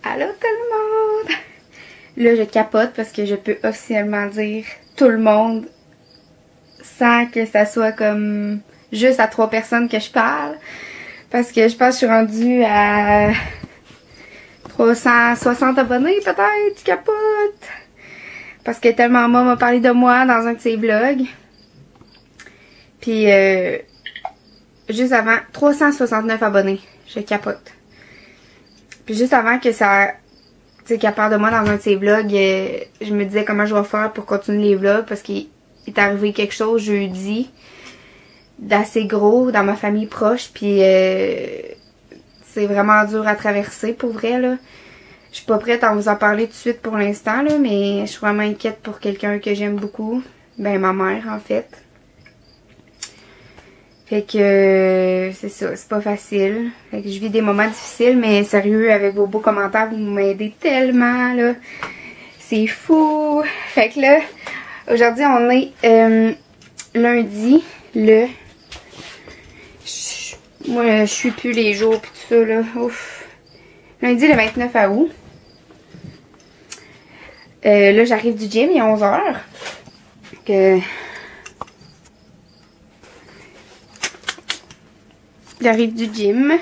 Allô tout le monde! Là, je capote parce que je peux officiellement dire tout le monde sans que ça soit comme juste à 3 personnes que je parle. Parce que je pense que je suis rendue à 360 abonnés peut-être, je capote! Parce que tellement maman m'a parlé de moi dans un de ses vlogs. Puis juste avant, 369 abonnés, je capote. Puis juste avant que ça, tu sais, qu'elle parle de moi dans un de ses vlogs, je me disais comment je vais faire pour continuer les vlogs parce qu'il est arrivé quelque chose jeudi d'assez gros dans ma famille proche, puis c'est vraiment dur à traverser pour vrai là. Je suis pas prête à vous en parler tout de suite pour l'instant là, mais je suis vraiment inquiète pour quelqu'un que j'aime beaucoup, ben ma mère en fait. Fait que c'est ça, c'est pas facile. Fait que je vis des moments difficiles, mais sérieux, avec vos beaux commentaires, vous m'aidez tellement, là. C'est fou! Fait que là, aujourd'hui, on est lundi, moi, je suis plus les jours pis tout ça, là. Ouf! Lundi, le 29 août. Là, j'arrive du gym, il est 11h. Que... J'arrive du gym.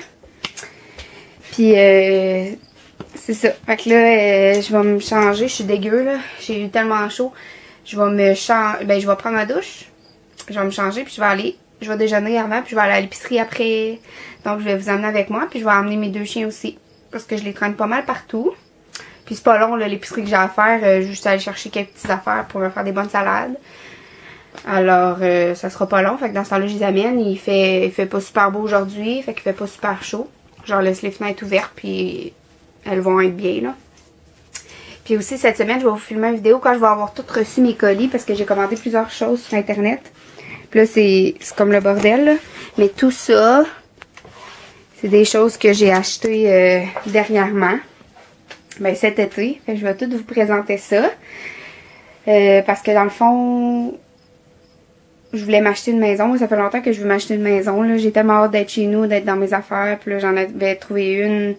Puis c'est ça. Fait que là, je vais me changer. Je suis dégueu là. J'ai eu tellement chaud. Je vais me changer. Ben, je vais prendre ma douche. Je vais me changer. Puis je vais déjeuner avant. Puis je vais aller à l'épicerie après. Donc je vais vous emmener avec moi. Puis je vais emmener mes 2 chiens aussi. Parce que je les traîne pas mal partout. Puis c'est pas long là, l'épicerie que j'ai à faire. Juste aller chercher quelques petites affaires pour me faire des bonnes salades. Alors, ça sera pas long. Fait que dans ce temps-là, je les amène. Il fait pas super beau aujourd'hui. Fait qu'il fait pas super chaud. Je leur laisse les fenêtres ouvertes. Puis, elles vont être bien, là. Puis aussi, cette semaine, je vais vous filmer une vidéo quand je vais avoir tout reçu mes colis. Parce que j'ai commandé plusieurs choses sur Internet. Puis là, c'est comme le bordel, là. Mais tout ça, c'est des choses que j'ai achetées dernièrement. Ben, cet été. Fait que je vais tout vous présenter ça. Parce que dans le fond... Je voulais m'acheter une maison. Ça fait longtemps que je veux m'acheter une maison. J'ai tellement hâte d'être chez nous, d'être dans mes affaires. Puis là, j'en avais trouvé une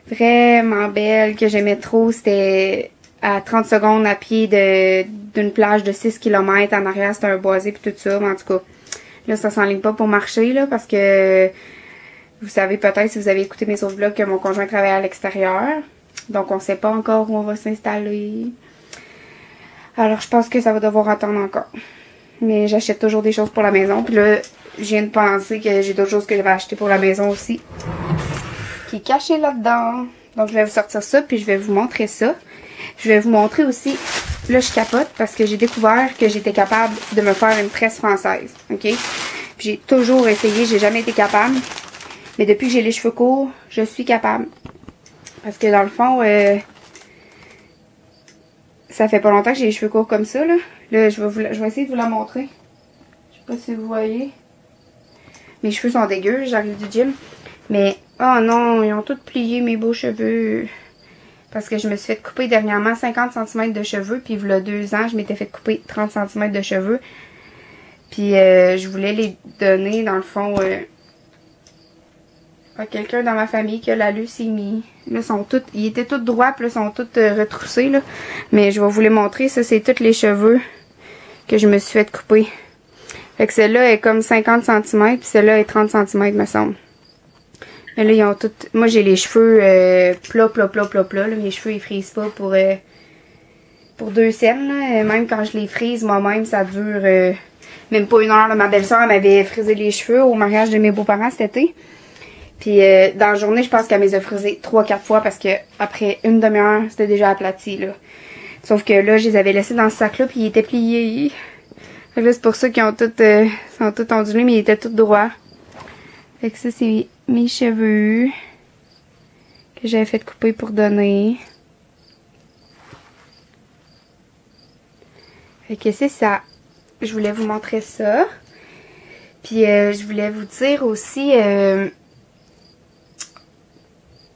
vraiment belle que j'aimais trop. C'était à 30 secondes à pied d'une plage de 6 km. En arrière, c'était un boisé puis tout ça. Mais en tout cas, là, ça s'enligne pas pour marcher là, parce que vous savez peut-être, si vous avez écouté mes autres vlogs, que mon conjoint travaille à l'extérieur. Donc, on sait pas encore où on va s'installer. Alors, je pense que ça va devoir attendre encore. Mais j'achète toujours des choses pour la maison. Puis là, je viens de penser que j'ai d'autres choses que je vais acheter pour la maison aussi. Qui est caché là-dedans. Donc je vais vous sortir ça. Puis je vais vous montrer ça. Je vais vous montrer aussi. Là, je capote parce que j'ai découvert que j'étais capable de me faire une tresse française. OK? Puis j'ai toujours essayé. J'ai jamais été capable. Mais depuis que j'ai les cheveux courts, je suis capable. Parce que dans le fond... ça fait pas longtemps que j'ai les cheveux courts comme ça, là. Là, je vais essayer de vous la montrer. Je sais pas si vous voyez. Mes cheveux sont dégueux, j'arrive du gym. Mais, oh non, ils ont tous plié mes beaux cheveux. Parce que je me suis fait couper dernièrement 50 cm de cheveux. Puis, il y a 2 ans, je m'étais fait couper 30 cm de cheveux. Puis, je voulais les donner, dans le fond, à quelqu'un dans ma famille qui a la leucémie. Là, ils étaient tous droits, puis là, ils sont tous retroussés, là. Mais je vais vous les montrer. Ça, c'est tous les cheveux que je me suis fait couper. Fait que celle-là est comme 50 cm, puis celle-là est 30 cm, me semble. Mais là, ils ont toutes... Moi, j'ai les cheveux plats, là. Mes cheveux, ils frisent pas pour 2 scènes, là. Même quand je les frise, moi-même, ça dure même pas 1 heure, là. Ma belle-sœur, elle m'avait frisé les cheveux au mariage de mes beaux-parents cet été. Puis dans la journée, je pense qu'elle me les a frisés 3-4 fois parce que après une demi-heure, c'était déjà aplati, là. Sauf que là, je les avais laissés dans ce sac-là, puis ils étaient pliés. Fait que là, c'est pour ça qu'ils ont sont tous ondulés, mais ils étaient tous droits. Fait que ça, c'est mes cheveux que j'avais fait couper pour donner. Fait que c'est ça. Je voulais vous montrer ça. Puis je voulais vous dire aussi...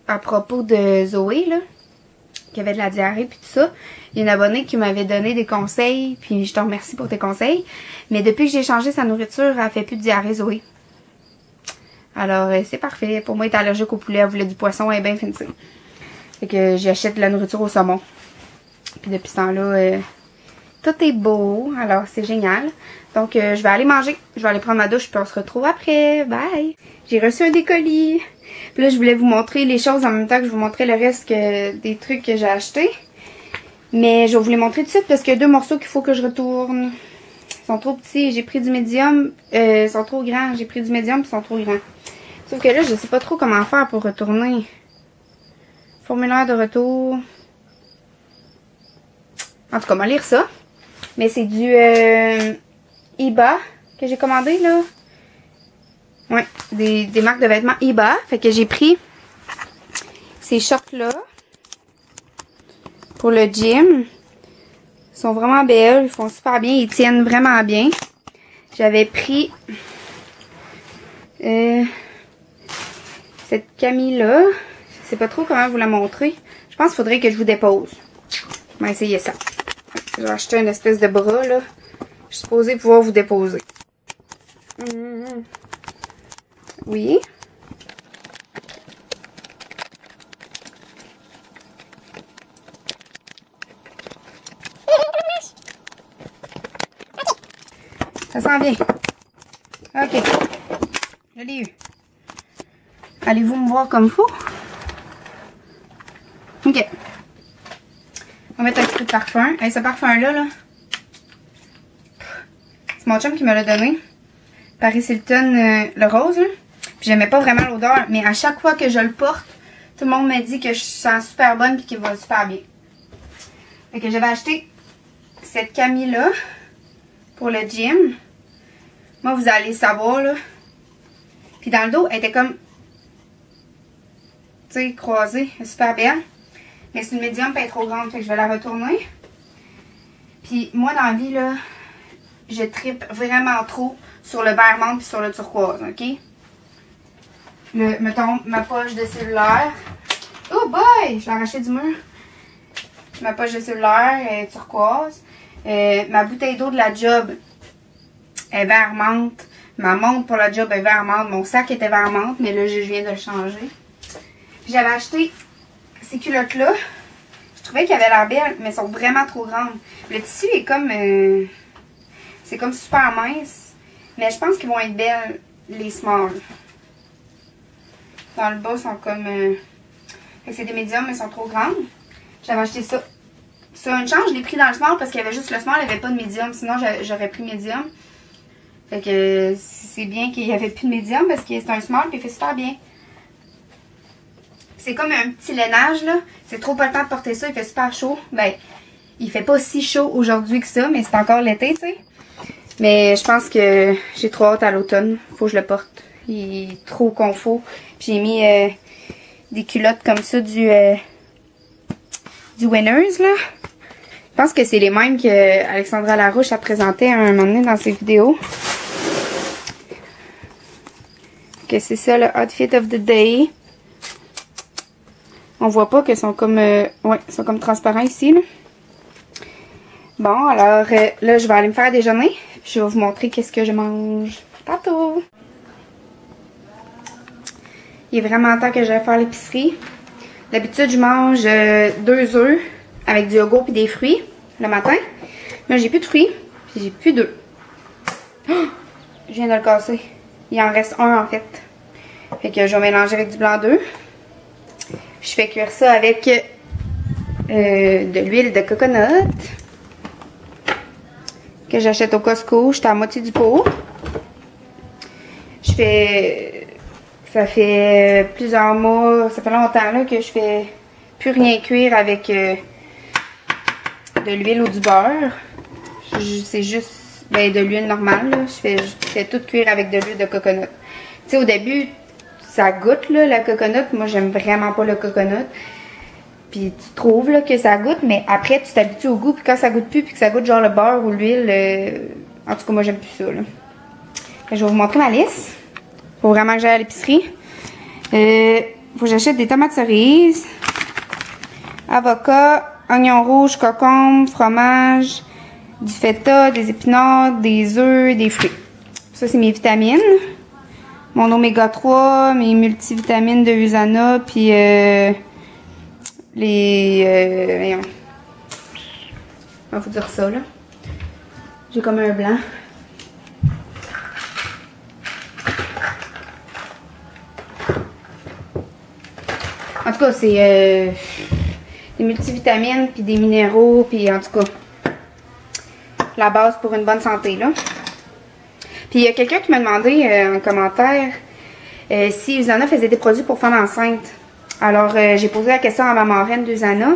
à propos de Zoé, là, qui avait de la diarrhée puis tout ça, il y a une abonnée qui m'avait donné des conseils, puis je te remercie pour tes conseils. Mais depuis que j'ai changé sa nourriture, elle fait plus de diarrhée, Zoé. Alors, c'est parfait. Pour moi, elle est allergique au poulet, elle voulait du poisson, elle est bien fancy. Fait que j'achète de la nourriture au saumon. Puis depuis ce temps-là, tout est beau. Alors c'est génial. Donc je vais aller manger. Je vais aller prendre ma douche puis on se retrouve après. Bye! J'ai reçu un décolis. Puis là, je voulais vous montrer les choses en même temps que je vous montrais le reste des trucs que j'ai achetés. Mais je vais vous les montrer tout de suite parce qu'il y a 2 morceaux qu'il faut que je retourne. Ils sont trop petits. J'ai pris du médium. Ils sont trop grands. J'ai pris du médium puis ils sont trop grands. Sauf que là, je sais pas trop comment faire pour retourner. Formulaire de retour. En tout cas, on va lire ça. Mais c'est du Iba que j'ai commandé, là. Ouais, des marques de vêtements Iba. Fait que j'ai pris ces shorts-là pour le gym. Ils sont vraiment belles. Ils font super bien. Ils tiennent vraiment bien. J'avais pris cette Camille-là. Je sais pas trop comment vous la montrer. Je pense qu'il faudrait que je vous dépose. On va essayer ça. J'ai acheté une espèce de bras, là. Je suis supposée pouvoir vous déposer. Oui. Ça s'en vient. Ok. Je l'ai eu. Allez-vous me voir comme faut? Ok. On va mettre un petit peu de parfum. Et ce parfum-là, là, c'est mon chum qui me l'a donné. Paris Hilton, le rose, là. Puis j'aimais pas vraiment l'odeur, mais à chaque fois que je le porte, tout le monde me dit que je sens super bonne et qu'il va super bien. Fait que j'avais acheté cette Camille-là pour le gym. Moi, vous allez savoir, là. Puis dans le dos, elle était comme, tu sais, croisée. Elle est super belle. Mais c'est une médium, pas trop grande, fait que je vais la retourner. Puis moi, dans la vie, là, je trippe vraiment trop sur le vert menthe et sur le turquoise, ok? Mettons, ma poche de cellulaire. Oh boy! Je l'ai arraché du mur. Ma poche de cellulaire est turquoise. Ma bouteille d'eau de la job est vert menthe. Ma montre pour la job est vert menthe. Mon sac était vert menthe, mais là, je viens de le changer. J'avais acheté ces culottes-là. Je trouvais qu'elles avaient l'air belles, mais elles sont vraiment trop grandes. Le tissu est comme... c'est comme super mince. Mais je pense qu'ils vont être belles, les small. Dans le bas, ils sont comme... c'est des médiums, mais ils sont trop grandes. J'avais acheté ça. Sur une chance, je l'ai pris dans le small parce qu'il y avait juste le small, il n'y avait pas de médium. Sinon, j'aurais pris médium. Fait que c'est bien qu'il n'y avait plus de médium parce que c'est un small et il fait super bien. C'est comme un petit lainage, là. C'est trop pas le temps de porter ça, il fait super chaud. Ben, il fait pas si chaud aujourd'hui que ça, mais c'est encore l'été, tu sais. Mais je pense que j'ai trop hâte à l'automne. Faut que je le porte. Il est trop confort. Puis j'ai mis des culottes comme ça du Winners, là. Je pense que c'est les mêmes que Alexandra Larouche a présenté à un moment donné dans ses vidéos. Que c'est ça le outfit of the day. On voit pas qu'elles sont comme ouais, sont comme transparents ici, là. Bon, alors là, je vais aller me faire déjeuner. Je vais vous montrer qu'est-ce que je mange tantôt. Il est vraiment temps que j'aille faire l'épicerie. D'habitude, je mange 2 œufs avec du yogourt et des fruits le matin. Mais j'ai plus de fruits, puis j'ai plus d'œufs. Oh, je viens de le casser. Il en reste un en fait. Fait que je vais mélanger avec du blanc d'œuf. Je fais cuire ça avec de l'huile de coconut que j'achète au Costco. J'étais à moitié du pot. Ça fait plusieurs mois, ça fait longtemps là, que je fais plus rien cuire avec de l'huile ou du beurre. C'est juste de l'huile normale. Là. Je fais tout cuire avec de l'huile de coconut. Tu sais, au début, ça goûte là, la coconut. Moi, j'aime vraiment pas le coconut. Puis tu trouves là, que ça goûte, mais après, tu t'habitues au goût. Puis quand ça goûte plus, puis que ça goûte genre le beurre ou l'huile, en tout cas, moi, j'aime plus ça. Là. Je vais vous montrer ma liste. Faut vraiment que j'aille à l'épicerie. Faut que j'achète des tomates cerises, avocats, oignons rouges, concombre, fromage, du feta, des épinards, des œufs, des fruits. Ça, c'est mes vitamines. Mon oméga 3, mes multivitamines de Usana, puis voyons. Faut dire ça, là. J'ai comme un blanc. En tout cas, c'est des multivitamines, puis des minéraux, puis en tout cas, la base pour une bonne santé, là. Puis il y a quelqu'un qui m'a demandé en commentaire si Usana faisait des produits pour femmes enceintes. Alors, j'ai posé la question à ma marraine d'Usana,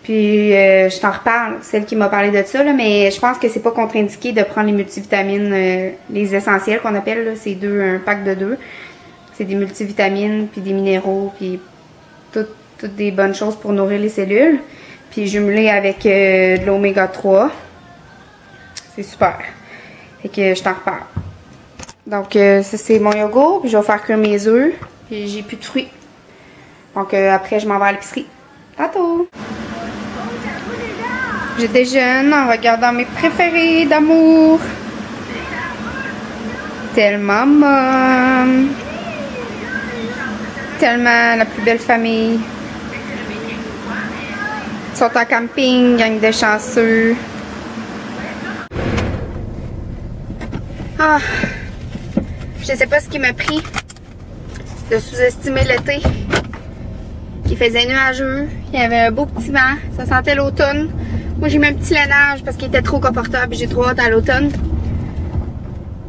puis je t'en reparle, celle qui m'a parlé de ça, là, mais je pense que c'est pas contre-indiqué de prendre les multivitamines, les essentiels qu'on appelle, c'est un pack de 2. C'est des multivitamines, puis des minéraux, puis toutes des bonnes choses pour nourrir les cellules. Puis jumelé avec de l'oméga 3. C'est super. Fait que je t'en reparle. Donc ça c'est mon yogourt. Puis je vais faire cuire mes œufs. Puis j'ai plus de fruits. Donc après je m'en vais à l'épicerie. Tantôt! Je déjeune en regardant mes préférés d'amour. Tellement mom. Tellement la plus belle famille. Ils sont en camping, gang de chanceux. Ah, je sais pas ce qui m'a pris de sous-estimer l'été. Il faisait nuageux, il y avait un beau petit vent, ça sentait l'automne. Moi j'ai mis un petit lainage parce qu'il était trop confortable, j'ai trop hâte à l'automne.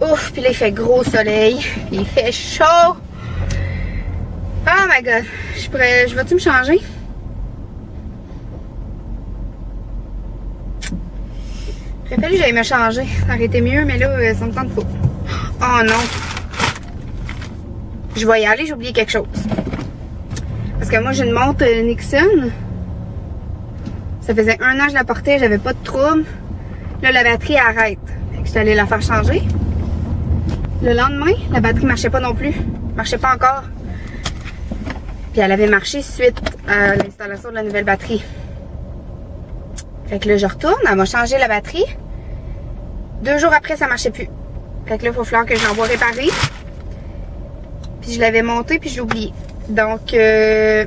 Ouf, puis là il fait gros soleil, il fait chaud. Oh my god, je vais-tu me changer? Il aurait fallu que j'aille me changer. Ça aurait été mieux, mais là, ça me tente pas. Oh non! Je vais y aller, j'ai oublié quelque chose. Parce que moi, j'ai une montre Nixon. Ça faisait 1 an que je la portais, j'avais pas de trouble. Là, la batterie arrête. Fait que j'étais allée la faire changer. Le lendemain, la batterie marchait pas non plus. Marchait pas encore. Puis elle avait marché suite à l'installation de la nouvelle batterie. Fait que là, je retourne, elle m'a changé la batterie. 2 jours après, ça marchait plus. Fait que là, il va falloir que je l'envoie réparer. Puis je l'avais montée, puis je l'ai oublié. Donc, je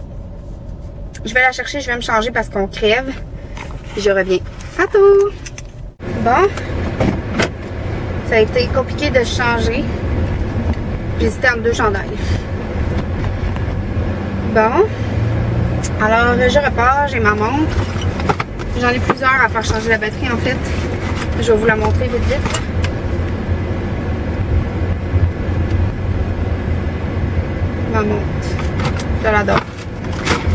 vais la chercher, je vais me changer parce qu'on crève. Puis je reviens. À tout! Bon. Ça a été compliqué de se changer. J'hésitais entre 2 chandails. Bon. Alors, je repars, j'ai ma montre. J'en ai plusieurs à faire changer la batterie en fait. Je vais vous la montrer vite vite. Ma montre. Je l'adore.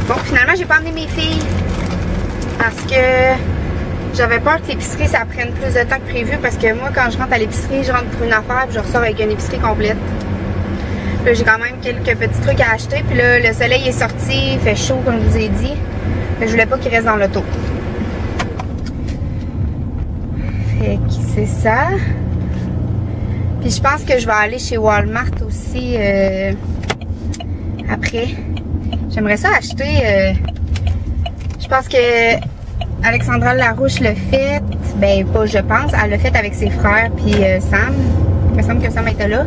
Bon, finalement, j'ai pas emmené mes filles. Parce que j'avais peur que l'épicerie, ça prenne plus de temps que prévu. Parce que moi, quand je rentre à l'épicerie, je rentre pour une affaire puis je ressors avec une épicerie complète. Là, j'ai quand même quelques petits trucs à acheter. Puis là, le soleil est sorti, il fait chaud comme je vous ai dit. Mais je voulais pas qu'il reste dans l'auto. Fait que c'est ça. Puis je pense que je vais aller chez Walmart aussi après. J'aimerais ça acheter. Je pense que Alexandra Larouche l'a fait. Ben pas je pense. Elle l'a fait avec ses frères puis Sam. Il me semble que Sam était là.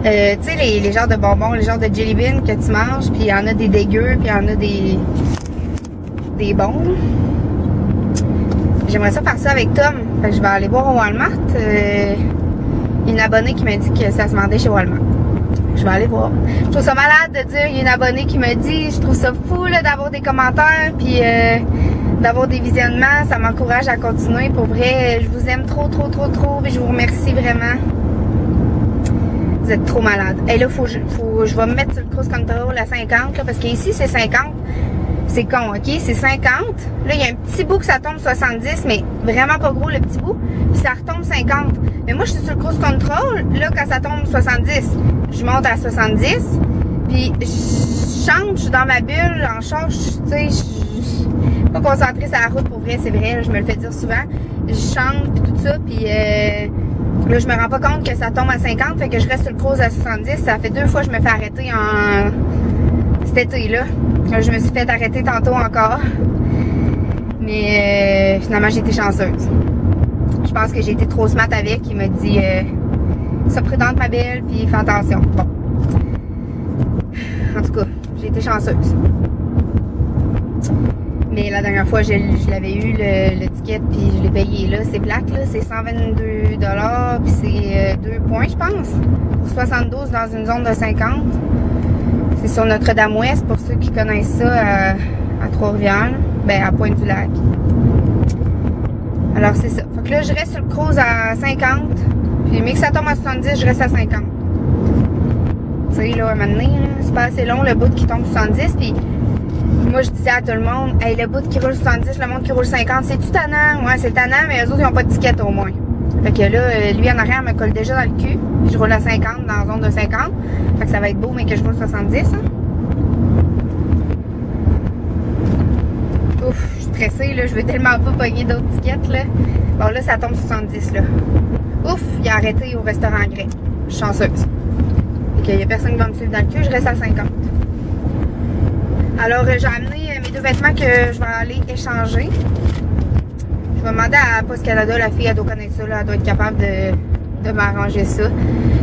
Tu sais les genres de bonbons, les genres de jelly beans que tu manges. Puis il y en a des dégueux. Puis il y en a des bons. J'aimerais ça faire ça avec Tom. Fait que je vais aller voir au Walmart. Une abonnée qui m'a dit que ça se vendait chez Walmart. Je vais aller voir. Je trouve ça malade de dire, il y a une abonnée qui me dit, je trouve ça fou d'avoir des commentaires, puis d'avoir des visionnements. Ça m'encourage à continuer. Pour vrai, je vous aime trop, puis je vous remercie vraiment. Vous êtes trop malade. Et là, je vais me mettre sur le cruise control à 50, là, parce qu'ici, c'est 50. C'est con, ok? C'est 50. Là, il y a un petit bout que ça tombe 70, mais vraiment pas gros le petit bout. Puis ça retombe 50. Mais moi, je suis sur le cruise control. Là, quand ça tombe 70, je monte à 70. Puis je chante, je suis dans ma bulle, en charge, tu sais, je suis pas concentrée sur la route pour vrai, c'est vrai, je me le fais dire souvent. Je chante, puis tout ça, puis là, je me rends pas compte que ça tombe à 50, fait que je reste sur le cruise à 70. Ça fait 2 fois que je me fais arrêter cet été-là. Je me suis fait arrêter tantôt encore. Mais finalement, j'ai été chanceuse. Je pense que j'ai été trop smart avec. Il m'a dit sois prudente, ma belle, puis fais attention. Bon. En tout cas, j'ai été chanceuse. Mais la dernière fois, je l'avais eu, le ticket, puis je l'ai payé là. C'est plate, là. C'est 122 $, puis c'est 2 points, je pense. Pour 72 dans une zone de 50. C'est sur Notre-Dame-Ouest, pour ceux qui connaissent ça, à Trois-Rivières. Ben, à Pointe-du-Lac. Alors, c'est ça. Fait que là, je reste sur le cruise à 50. Puis, mais que ça tombe à 70, je reste à 50. Tu sais, là, à un moment donné, c'est pas assez long, le bout qui tombe 70. Puis, moi, je disais à tout le monde, hey, le bout qui roule 70, le monde qui roule 50, c'est-tu tannant? Ouais, c'est tannant, mais eux autres, ils n'ont pas de ticket au moins. Fait que là, lui en arrière me colle déjà dans le cul. Puis je roule à 50 dans la zone de 50. Fait que ça va être beau, mais que je roule 70. Hein. Ouf, je suis stressée, là. Je veux tellement pas pogner d'autres tickets, là. Bon, là, ça tombe 70, là. Ouf, il a arrêté au restaurant Grey. Je suis chanceuse. Fait qu'il y a personne qui va me suivre dans le cul, je reste à 50. Alors, j'ai amené mes 2 vêtements que je vais aller échanger. Je vais demander à Post Canada, la fille, elle doit connaître ça, là, elle doit être capable de m'arranger ça.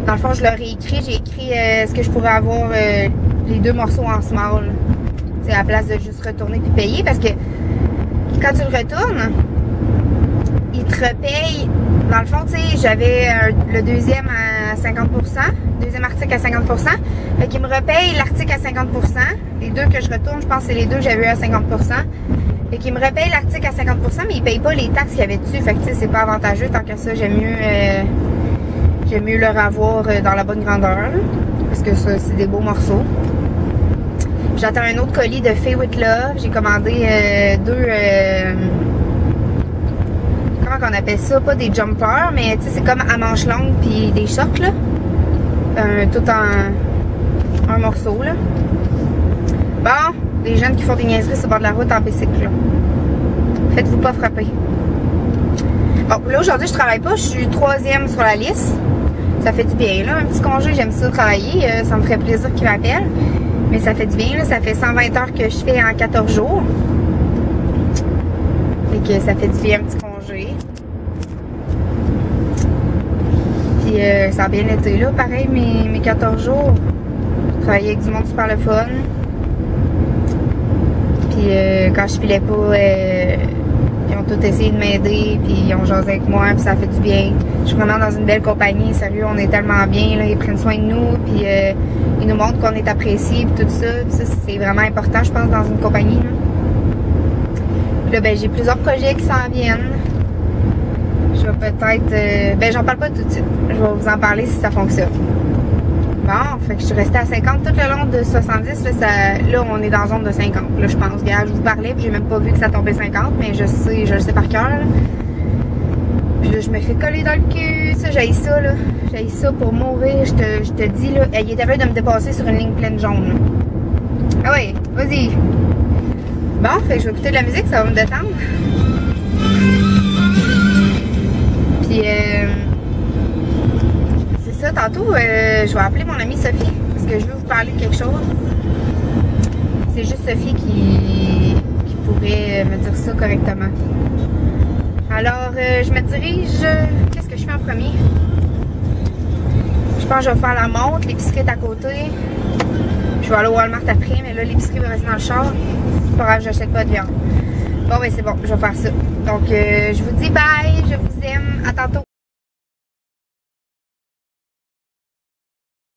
Dans le fond, je leur ai écrit, j'ai écrit ce que je pourrais avoir les 2 morceaux en small. C'est à la place de juste retourner puis payer, parce que quand tu le retournes, ils te repayent. Dans le fond, tu sais, j'avais le deuxième à 50%, deuxième article à 50%. Fait qu'ils me repayent l'article à 50%. Les 2 que je retourne, je pense que c'est les 2 que j'avais eu à 50%. Fait qu'ils me repayent l'article à 50%, mais ils payent pas les taxes qu'il y avait dessus. Fait que tu sais, c'est pas avantageux. Tant que ça, j'aime mieux leur avoir dans la bonne grandeur. Là, parce que ça, c'est des beaux morceaux. J'attends un autre colis de Fay With Love. J'ai commandé 2... comment qu'on appelle ça? Pas des jumpers, mais tu sais, c'est comme à manches longues puis des shorts, là. Tout en un morceau, là. Bon, les jeunes qui font des niaiseries sur le bord de la route en bicycle, là. Faites-vous pas frapper. Bon, là, aujourd'hui, je travaille pas. Je suis 3e sur la liste. Ça fait du bien, là. Un petit congé, j'aime ça travailler. Ça me ferait plaisir qu'ils m'appellent. Mais ça fait du bien, là. Ça fait 120 heures que je fais en 14 jours. Fait que ça fait du bien, un petit congé. Puis ça a bien été, là. Pareil, mes 14 jours. Travailler avec du monde super le fun. Puis quand je filais pas, ils ont tous essayé de m'aider, puis ils ont jasé avec moi, puis ça fait du bien. Je suis vraiment dans une belle compagnie, sérieux, on est tellement bien, là, ils prennent soin de nous, puis ils nous montrent qu'on est apprécié, puis tout ça. Puis ça, c'est vraiment important, je pense, dans une compagnie. Là, puis là, ben, j'ai plusieurs projets qui s'en viennent. Je vais peut-être... ben, j'en parle pas tout de suite. Je vais vous en parler si ça fonctionne. Bon, fait que je suis restée à 50 tout le long de 70. Là, on est dans la zone de 50. Là, je pense. Regarde, je vous parlais, puis j'ai même pas vu que ça tombait 50, mais je le sais par cœur. Puis là, je me fais coller dans le cul. Ça, j'haïs ça, là. J'haïs ça pour mourir. Je te dis, là. Il est arrivé de me dépasser sur une ligne pleine jaune, là. Ah ouais, vas-y. Bon, fait que je vais écouter de la musique, ça va me détendre. Puis, c'est ça, tantôt, je vais appeler mon amie Sophie, parce que je veux vous parler de quelque chose. C'est juste Sophie qui pourrait me dire ça correctement. Alors, je me dirige... Qu'est-ce que je fais en premier? Je pense que je vais faire la montre, l'épicerie est à côté. Je vais aller au Walmart après, mais là, l'épicerie va rester dans le char. C'est pas grave, j'achète pas de viande. Bon, ben c'est bon, je vais faire ça. Donc, je vous dis bye, je vous aime, à tantôt.